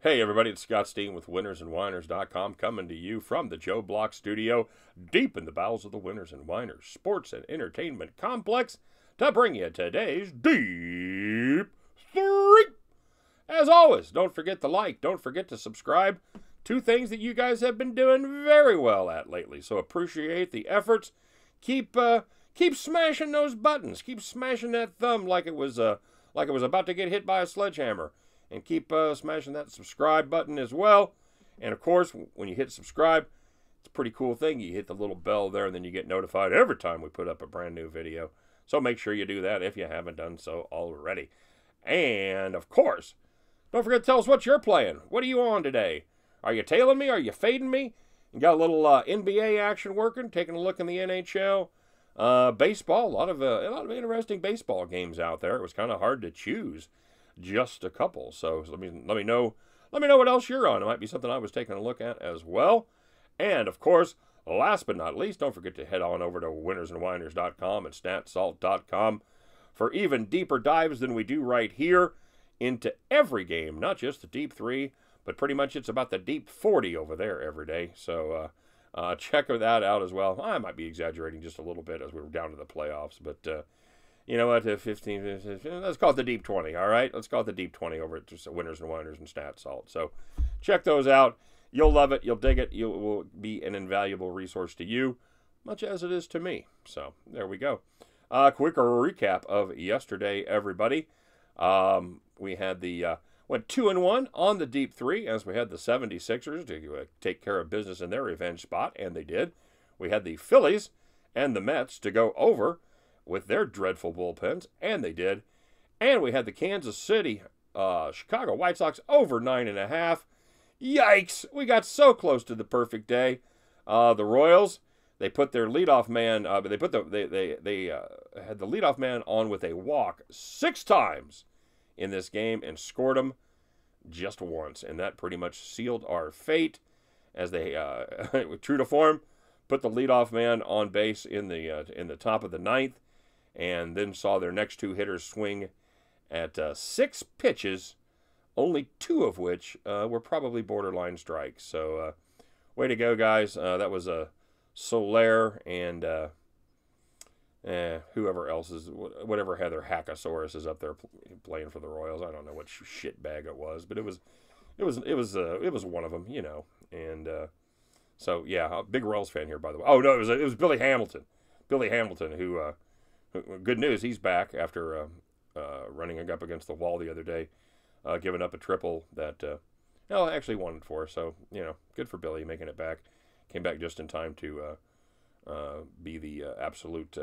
Hey everybody, it's Scott Steen with winnersandwhiners.com coming to you from the Joe Block studio deep in the bowels of the Winners and Whiners Sports and Entertainment Complex to bring you today's Deep 3. As always, don't forget to like, don't forget to subscribe. Two things that you guys have been doing very well at lately, so appreciate the efforts. Keep smashing those buttons. Keep smashing that thumb like it was about to get hit by a sledgehammer. And keep smashing that subscribe button as well. And of course, when you hit subscribe, it's a pretty cool thing. You hit the little bell there, and then you get notified every time we put up a brand new video. So make sure you do that if you haven't done so already. And of course, don't forget to tell us what you're playing. What are you on today? Are you tailing me? Are you fading me? You got a little NBA action working, taking a look in the NHL. Baseball, a lot of interesting baseball games out there. It was kind of hard to choose just a couple. So let me know what else you're on. It might be something I was taking a look at as well. And of course, last but not least, don't forget to head on over to winnersandwhiners.com and statsalt.com for even deeper dives than we do right here into every game, not just the Deep 3, but pretty much it's about the Deep 40 over there every day. So check that out as well. I might be exaggerating just a little bit as we're down to the playoffs, but you know what, 15, let's call it the Deep 20, all right? Let's call it the Deep 20 over at Winners and Whiners and Stat Salt. So check those out. You'll love it. You'll dig it. It will be an invaluable resource to you, much as it is to me. So there we go. Quick recap of yesterday, everybody. We had went 2-1 on the Deep 3 as we had the 76ers to take care of business in their revenge spot, and they did. We had the Phillies and the Mets to go over with their dreadful bullpens, and they did. And we had the Kansas City, Chicago White Sox over 9.5. Yikes! We got so close to the perfect day. The Royals, they put their leadoff man, they had the leadoff man on with a walk 6 times in this game and scored him just once, and that pretty much sealed our fate as they, true to form, put the leadoff man on base in the top of the 9th. And then saw their next 2 hitters swing at 6 pitches, only 2 of which were probably borderline strikes. So, way to go, guys. That was Soler and whoever else is, whatever Heather Hackasaurus is up there playing for the Royals. I don't know what shit bag it was, but it was one of them, you know. And so yeah, a big Royals fan here, by the way. Oh no, it was Billy Hamilton. Billy Hamilton, who. Good news, he's back after running up against the wall the other day, giving up a triple that actually wanted for. So, you know, good for Billy making it back. Came back just in time to be the absolute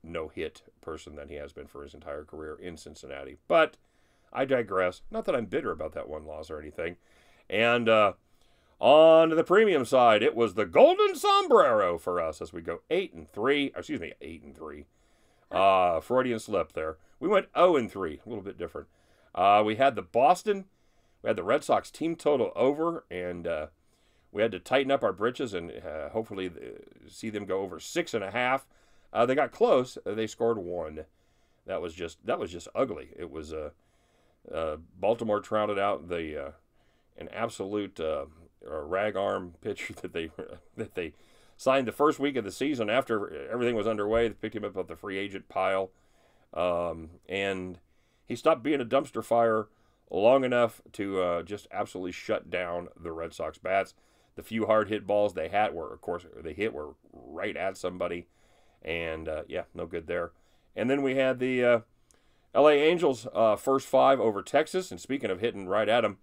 no-hit person that he has been for his entire career in Cincinnati. But I digress. Not that I'm bitter about that one loss or anything. And on the premium side, it was the golden sombrero for us as we go 8-3. Excuse me, 8-3. Freudian slip there. We went 0-3, a little bit different. We had the Red Sox team total over, and we had to tighten up our britches and hopefully see them go over 6.5. They got close. They scored 1. That was just ugly. It was Baltimore trouted out an absolute rag arm pitcher that they signed the first week of the season after everything was underway. They picked him up off the free agent pile. And he stopped being a dumpster fire long enough to just absolutely shut down the Red Sox bats. The few hard hit balls they had were right at somebody. And, yeah, no good there. And then we had the LA Angels first 5 over Texas. And speaking of hitting right at them,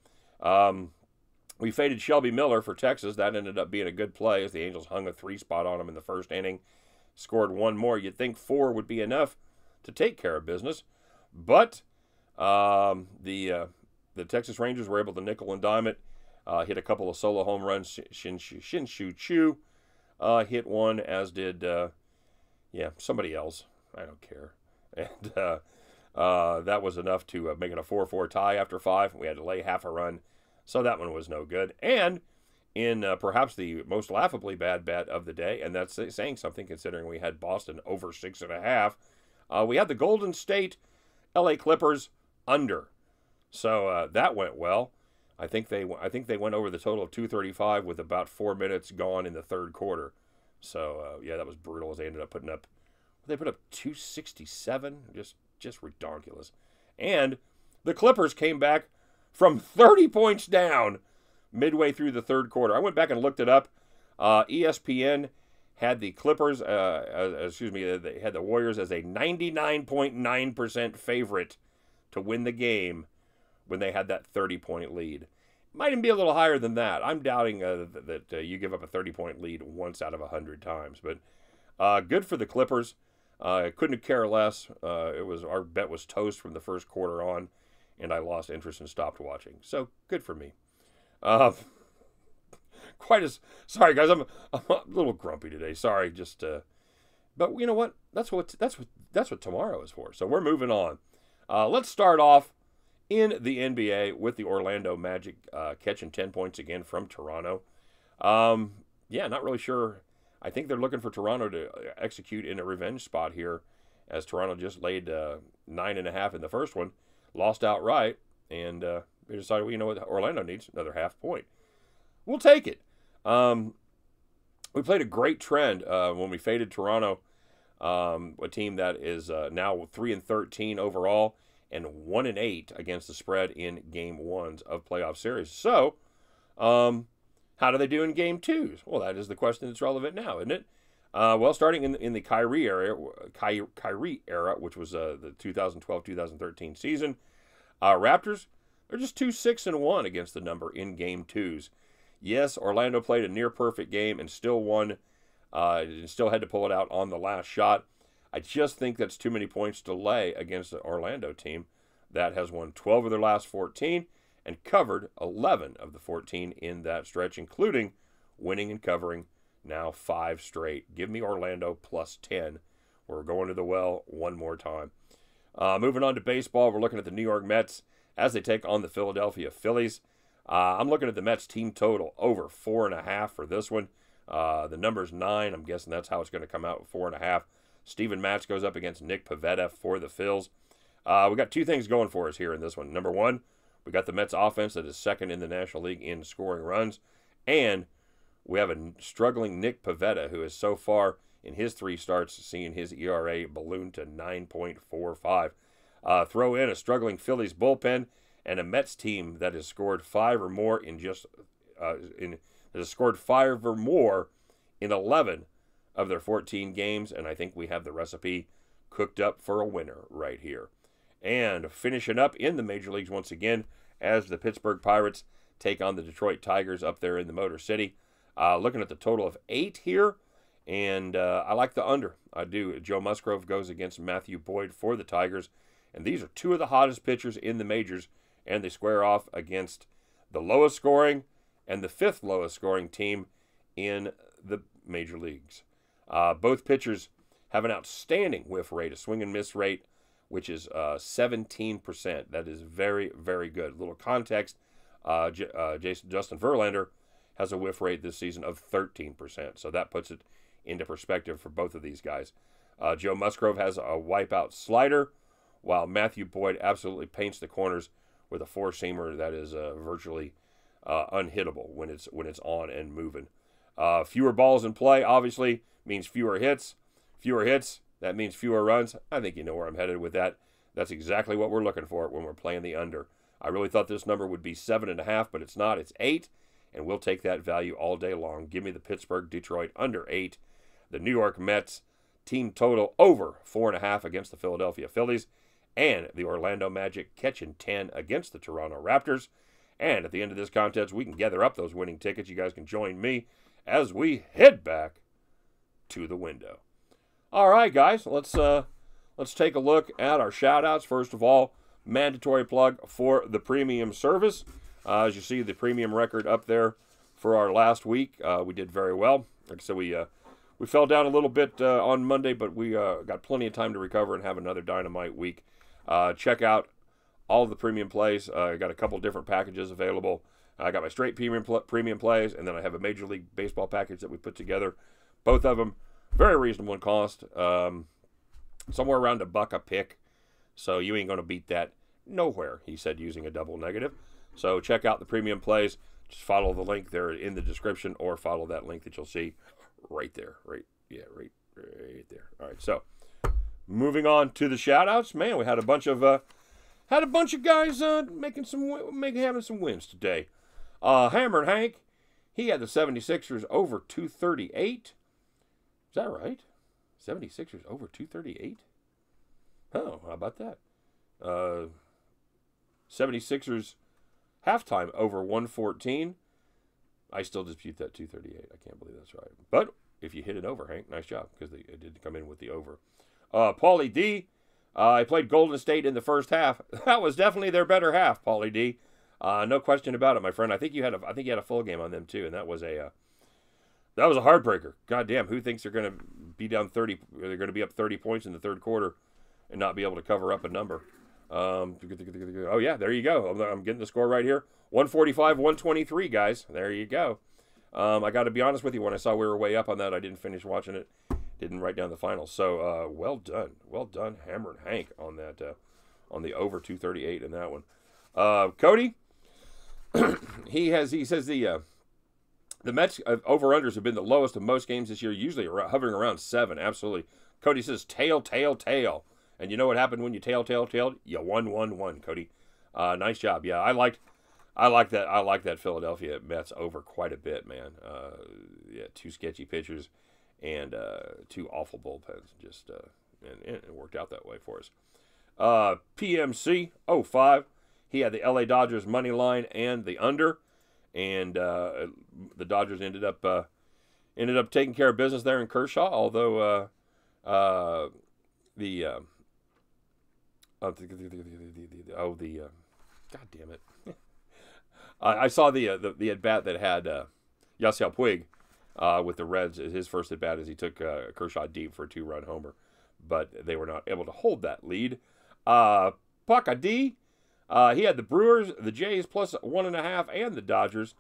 we faded Shelby Miller for Texas. That ended up being a good play as the Angels hung a 3 spot on him in the first inning. Scored 1 more. You'd think 4 would be enough to take care of business. But the Texas Rangers were able to nickel and dime it. Hit a couple of solo home runs. Shin-Shu Chu hit 1, as did, somebody else. I don't care. And that was enough to make it a 4-4 tie after 5. We had to lay half a run. So that one was no good. And in perhaps the most laughably bad bet of the day, and that's saying something considering we had Boston over 6.5, we had the Golden State LA Clippers under. So that went well. I think they went over the total of 235 with about 4 minutes gone in the third quarter. So yeah, that was brutal. As they ended up putting up, they put up 267, just ridiculous. And the Clippers came back from 30 points down midway through the third quarter. I went back and looked it up. ESPN had the Clippers, they had the Warriors as a 99.9% favorite to win the game when they had that 30-point lead. Might even be a little higher than that. I'm doubting that you give up a 30-point lead once out of 100 times. But good for the Clippers. Couldn't care less. Our bet was toast from the first quarter on, and I lost interest and stopped watching. So good for me. Sorry guys, I'm a little grumpy today. Sorry, but you know what? That's what tomorrow is for. So we're moving on. Let's start off in the NBA with the Orlando Magic catching 10 points again from Toronto. Yeah, not really sure. I think they're looking for Toronto to execute in a revenge spot here, as Toronto just laid 9.5 in the first one, lost outright, and they decided, well, you know what, Orlando needs another half point. We'll take it. We played a great trend when we faded Toronto, a team that is now 3-13 overall and 1-8 against the spread in game ones of playoff series. So, how do they do in game twos? Well, that is the question that's relevant now, isn't it? Well, starting in the Kyrie era, which was the 2012-2013 season, Raptors, they're just 2-6-1 against the number in game twos. Yes, Orlando played a near-perfect game and still won, and still had to pull it out on the last shot. I just think that's too many points to lay against the Orlando team that has won 12 of their last 14 and covered 11 of the 14 in that stretch, including winning and covering now 5 straight. Give me Orlando plus 10. We're going to the well one more time. Moving on to baseball, we're looking at the New York Mets as they take on the Philadelphia Phillies. I'm looking at the Mets team total over 4.5 for this one. The number's 9. I'm guessing that's how it's going to come out with 4.5. Steven Matz goes up against Nick Pivetta for the Phils. We got 2 things going for us here in this one. Number 1, we got the Mets offense that is second in the National League in scoring runs. And we have a struggling Nick Pivetta, who is so far in his 3 starts seeing his ERA balloon to 9.45. Throw in a struggling Phillies bullpen and a Mets team that has scored 5 or more in 11 of their 14 games, and I think we have the recipe cooked up for a winner right here. And finishing up in the major leagues once again, as the Pittsburgh Pirates take on the Detroit Tigers up there in the Motor City. Looking at the total of 8 here, and I like the under. I do. Joe Musgrove goes against Matthew Boyd for the Tigers, and these are 2 of the hottest pitchers in the majors, and they square off against the lowest scoring and the 5th lowest scoring team in the major leagues. Both pitchers have an outstanding whiff rate, a swing and miss rate, which is 17%. That is very, very good. A little context, Justin Verlander has a whiff rate this season of 13%. So that puts it into perspective for both of these guys. Joe Musgrove has a wipeout slider, while Matthew Boyd absolutely paints the corners with a 4-seamer that is virtually unhittable when it's on and moving. Fewer balls in play, obviously, means fewer hits. Fewer hits, that means fewer runs. I think you know where I'm headed with that. That's exactly what we're looking for when we're playing the under. I really thought this number would be 7.5, but it's not. It's 8, and we'll take that value all day long. Give me the Pittsburgh-Detroit under 8. The New York Mets team total over 4.5 against the Philadelphia Phillies, and the Orlando Magic catching 10 against the Toronto Raptors. And at the end of this contest, we can gather up those winning tickets. You guys can join me as we head back to the window. All right, guys, let's take a look at our shout-outs. First of all, mandatory plug for the premium service. As you see, the premium record up there for our last week. We did very well. Like I said, we fell down a little bit on Monday, but we got plenty of time to recover and have another dynamite week. Check out all of the premium plays. I got a couple different packages available. I got my straight premium plays, and then I have a Major League Baseball package that we put together. Both of them very reasonable in cost, somewhere around $1 a pick. So you ain't going to beat that nowhere, he said, using a double negative. So check out the premium plays. Just follow the link there in the description, or follow that link that you'll see right there. Right there. All right, so moving on to the shout-outs. Man, we had a bunch of guys having some wins today. Hammer and Hank, he had the 76ers over 238. Is that right? 76ers over 238? Oh, how about that? 76ers halftime over 114. I still dispute that 238. I can't believe that's right. But if you hit it over, Hank, nice job, because it did come in with the over. Paulie D, I played Golden State in the first half. That was definitely their better half, Paulie D. No question about it, my friend. I think you had a full game on them too, and that was a heartbreaker. God damn, who thinks they're going to be down 30? They're going to be up 30 points in the third quarter and not be able to cover up a number. Oh yeah, there you go. I'm getting the score right here. 145-123, guys. There you go. I got to be honest with you. When I saw we were way up on that, I didn't finish watching it. Didn't write down the finals. So well done, Hammer and Hank on that. On the over 238 in that one. Cody, he says the Mets over-unders have been the lowest of most games this year, usually hovering around 7. Absolutely. Cody says tail. And you know what happened when you tailed? You won, Cody. Nice job. Yeah, I like that. I like that Philadelphia Mets over quite a bit, man. Yeah, 2 sketchy pitchers and 2 awful bullpens. Just and it worked out that way for us. PMC 05. He had the LA Dodgers money line and the under, and the Dodgers ended up taking care of business there in Kershaw. Although God damn it, I saw the at bat that had Yasiel Puig with the Reds. His first at bat as he took Kershaw deep for a 2-run homer, but they were not able to hold that lead. Paca D, he had the Brewers, the Jays plus 1.5, and the Dodgers.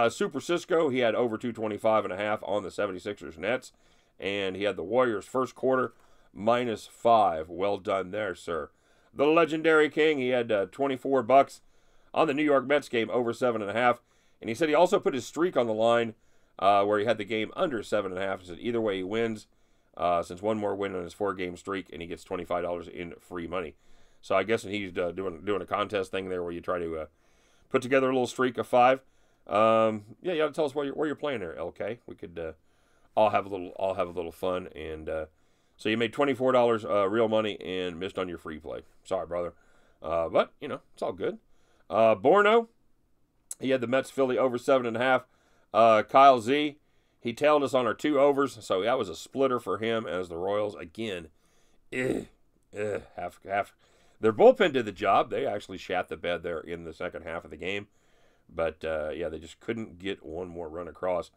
Super Cisco, he had over 225.5 on the 76ers Nets, and he had the Warriors first quarter -5. Well done there, sir. The legendary King, he had $24 on the New York Mets game over 7.5, and he said he also put his streak on the line where he had the game under 7.5. He said either way he wins, since one more win on his 4-game streak, and he gets $25 in free money. So I guess he's doing a contest thing there where you try to put together a little streak of 5. Yeah, you got to tell us where you're playing there, LK. We could all have a little fun, and so you made $24 real money and missed on your free play. Sorry, brother, but you know it's all good. Borno, he had the Mets Philly over 7.5. Kyle Z, he tailed us on our 2 overs, so that was a splitter for him as the Royals again. Half. Their bullpen did the job. They actually shat the bed there in the second half of the game. But, yeah, they just couldn't get one more run across.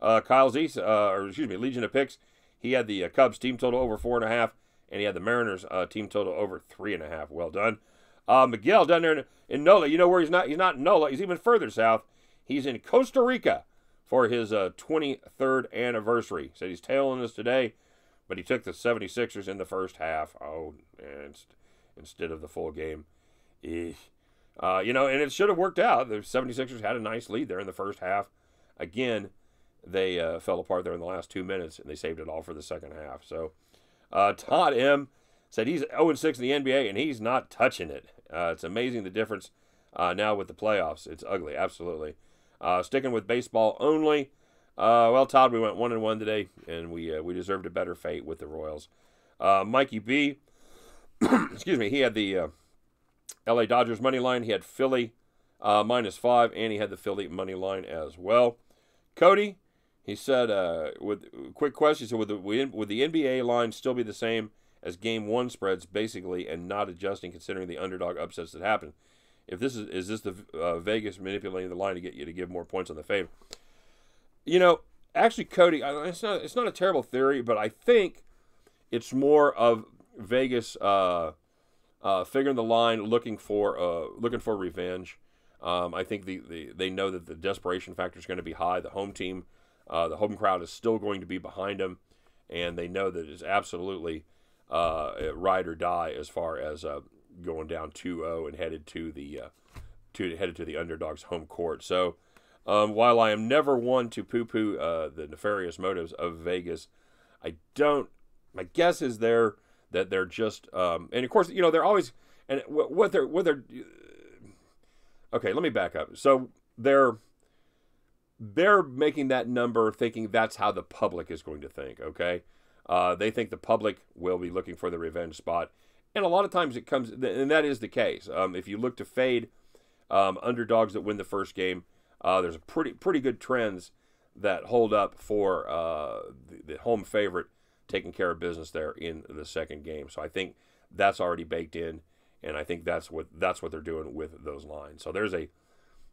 Kyle Z, Legion of Picks, he had the Cubs team total over 4.5, and he had the Mariners team total over 3.5. Well done. Miguel down there in NOLA. You know where he's not? He's not in NOLA. He's even further south. He's in Costa Rica for his 23rd anniversary. Said he's tailing us today, but he took the 76ers in the first half. Oh, and instead of the full game. You know, and it should have worked out. The 76ers had a nice lead there in the first half. Again, they fell apart there in the last 2 minutes, and they saved it all for the second half. So, Todd M. said he's 0-6 in the NBA, and he's not touching it. It's amazing the difference now with the playoffs. It's ugly, absolutely. Sticking with baseball only. Well, Todd, we went 1-1 today, and we deserved a better fate with the Royals. Mikey B., excuse me, he had the LA Dodgers money line. He had Philly -5, and he had the Philly money line as well. Cody, he said, with quick question, so would the NBA line still be the same as Game 1 spreads, basically, and not adjusting considering the underdog upsets that happen? If this is this the Vegas manipulating the line to get you to give more points on the favorite? You know, actually, Cody, it's not a terrible theory, but I think it's more of Vegas figuring the line, looking for revenge. I think they know that the desperation factor is going to be high. The home team, the home crowd is still going to be behind them, and they know that it's absolutely ride or die as far as going down 2-0 and headed to the headed to the underdog's home court. So while I am never one to poo-poo the nefarious motives of Vegas, I don't. My guess is that they're just, and of course, they're always, and what they're. Okay, let me back up. So they're making that number, thinking that's how the public is going to think. Okay, they think the public will be looking for the revenge spot, and a lot of times it comes, and that is the case. If you look to fade underdogs that win the first game, there's a pretty good trends that hold up for the home favorite taking care of business there in the second game. So I think that's already baked in, and I think that's what they're doing with those lines. So there's a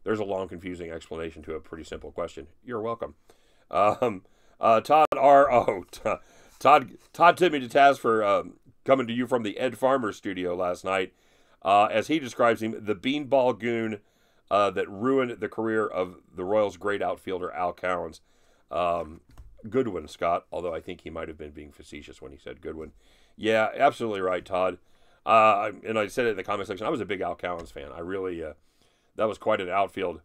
long, confusing explanation to a pretty simple question. You're welcome. Todd tipped me to task for coming to you from the Ed Farmer studio last night, as he describes him, the beanball goon that ruined the career of the Royals' great outfielder Al Cowens. Good one, Scott, although I think he might have been being facetious when he said good one. Yeah, absolutely right, Todd. And I said it in the comment section, I was a big Al Cowens fan. I really, that was quite an outfield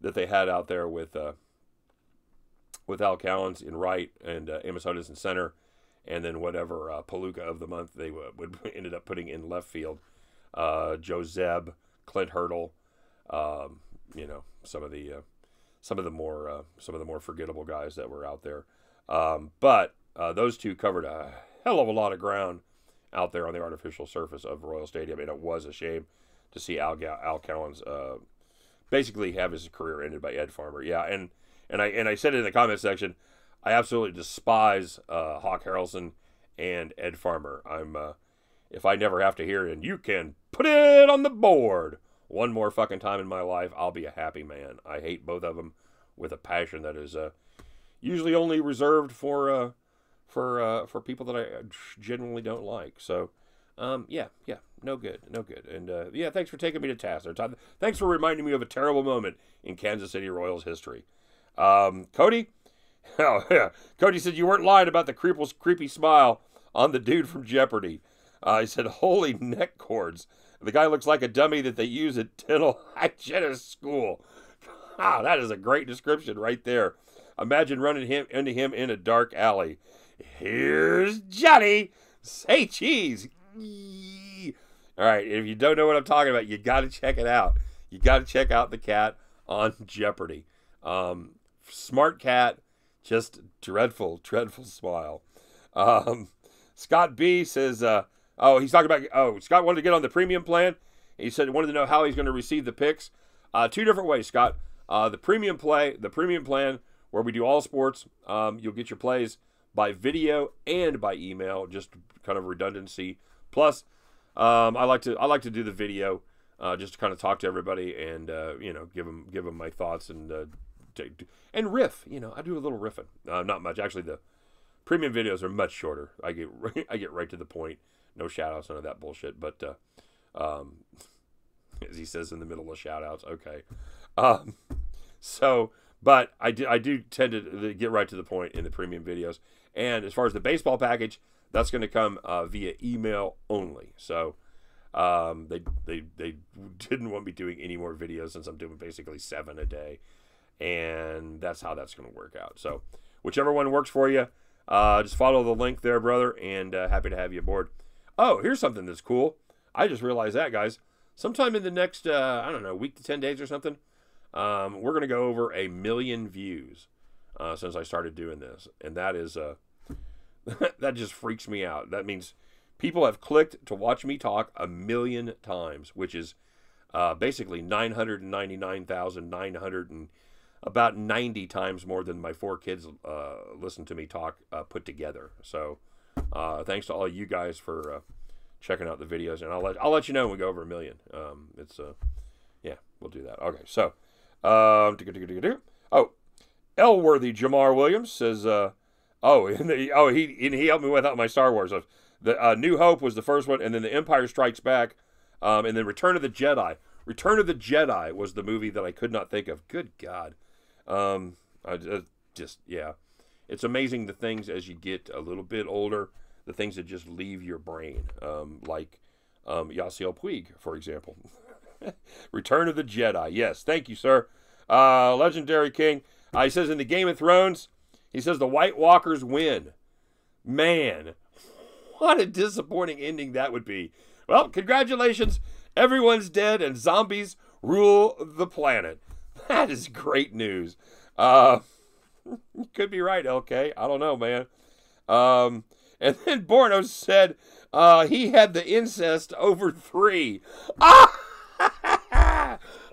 that they had out there with Al Cowens in right and Amos Otis in center, and then whatever Palooka of the month they would ended up putting in left field. Joe Zeb, Clint Hurdle, some of the more forgettable guys that were out there. But those two covered a hell of a lot of ground out there on the artificial surface of Royal Stadium, and it was a shame to see Al Cowens basically have his career ended by Ed Farmer. Yeah, and I said it in the comment section, I absolutely despise Hawk Harrelson and Ed Farmer. If I never have to hear it, and you can put it on the board one more fucking time in my life, I'll be a happy man. I hate both of them with a passion that is usually only reserved for people that I genuinely don't like. So, yeah, no good. And yeah, thanks for taking me to task there, Todd. Thanks for reminding me of a terrible moment in Kansas City Royals history. Cody, oh yeah, Cody said you weren't lying about the creepy smile on the dude from Jeopardy. He said, "Holy neck cords." The guy looks like a dummy that they use at dental hygienist school. Ah, that is a great description right there. Imagine running into him in a dark alley. Here's Johnny. Say cheese. All right, if you don't know what I'm talking about, you got to check it out. You got to check out the cat on Jeopardy. Smart cat, just dreadful smile. Scott B says, he's talking about, Scott wanted to get on the premium plan. He said he wanted to know how he's going to receive the picks. Two different ways, Scott. The premium plan, where we do all sports, you'll get your plays by video and by email, just kind of redundancy. Plus, I like to do the video, just to kind of talk to everybody and give them my thoughts and riff. I do a little riffing. Not much actually. The premium videos are much shorter. I get right to the point. No shout outs, none of that bullshit. But as he says in the middle of shout outs, okay. But I do tend to get right to the point in the premium videos. And as far as the baseball package, that's going to come via email only. So they didn't want me doing any more videos since I'm doing basically 7 a day. And that's how that's going to work out. So whichever one works for you, just follow the link there, brother, and happy to have you aboard. Oh, here's something that's cool. I just realized that, guys. Sometime in the next, week to 10 days or something, we're going to go over 1 million views since I started doing this. And that is, that just freaks me out. That means people have clicked to watch me talk 1 million times, which is basically 999,900 and about 90 times more than my 4 kids listen to me talk put together. So thanks to all you guys for checking out the videos, and I'll let you know when we go over 1 million. Yeah, we'll do that. Okay, so Elworthy Jamar Williams says he helped me without my Star Wars. The New Hope was the first one, and then The Empire Strikes Back, and then Return of the Jedi. Return of the Jedi was the movie that I could not think of. Good God. It's amazing the things as you get a little bit older, the things that just leave your brain, like Yasiel Puig, for example. Return of the Jedi. Yes, thank you, sir. Legendary King. He says in the Game of Thrones, he says the White Walkers win. Man, what a disappointing ending that would be. Well, congratulations. Everyone's dead and zombies rule the planet. That is great news. You could be right, LK. I don't know, man. And then Borno said he had the incest over 3.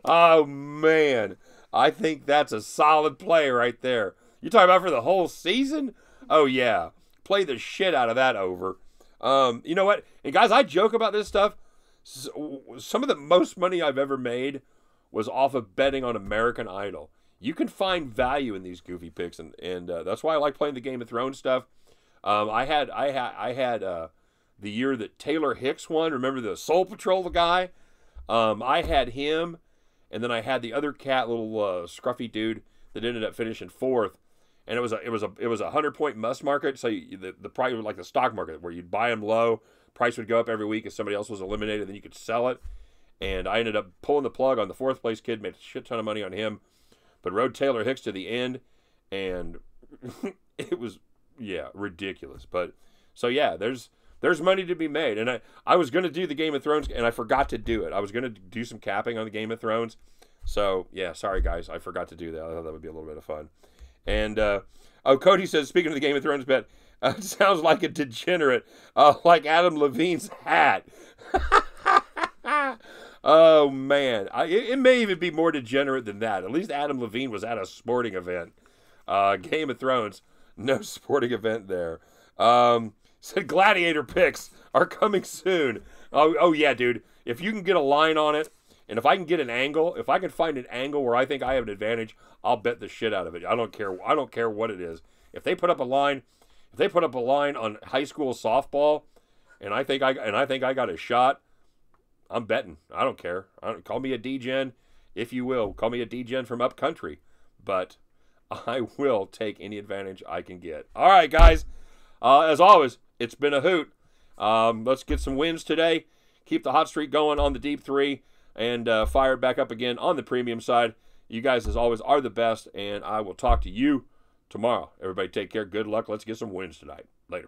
Oh, man. I think that's a solid play right there. You talking about for the whole season? Oh, yeah. Play the shit out of that over. You know what? And guys, I joke about this stuff. Some of the most money I've ever made was off of betting on American Idol. You can find value in these goofy picks, and that's why I like playing the Game of Thrones stuff. I had the year that Taylor Hicks won. Remember the Soul Patrol guy? I had him, and then I had the other cat, little scruffy dude that ended up finishing 4th. And it was a 100-point must market. So the price was like the stock market where you'd buy them low, price would go up every week if somebody else was eliminated, then you could sell it. And I ended up pulling the plug on the 4th place kid, made a shit ton of money on him, but rode Taylor Hicks to the end, and it was, yeah, ridiculous. But so yeah, there's money to be made. And I was going to do the Game of Thrones, and I forgot to do it. I was going to do some capping on the Game of Thrones. So yeah, sorry guys, I forgot to do that. I thought that would be a little bit of fun. And Cody says, speaking of the Game of Thrones bet, it sounds like a degenerate, like Adam Levine's hat. Oh man, it may even be more degenerate than that. At least Adam Levine was at a sporting event. Game of Thrones, no sporting event there. Said gladiator picks are coming soon. Oh yeah, dude. If you can get a line on it, and if I can get an angle, if I can find an angle where I think I have an advantage, I'll bet the shit out of it. I don't care what it is. If they put up a line on high school softball, and I think I got a shot, I'm betting. I don't care. Call me a D-gen, if you will. Call me a D-gen from up country, but I will take any advantage I can get. All right, guys. As always, it's been a hoot. Let's get some wins today. Keep the hot streak going on the Deep-3. And fire it back up again on the premium side. You guys, as always, are the best, and I will talk to you tomorrow. Everybody take care. Good luck. Let's get some wins tonight. Later.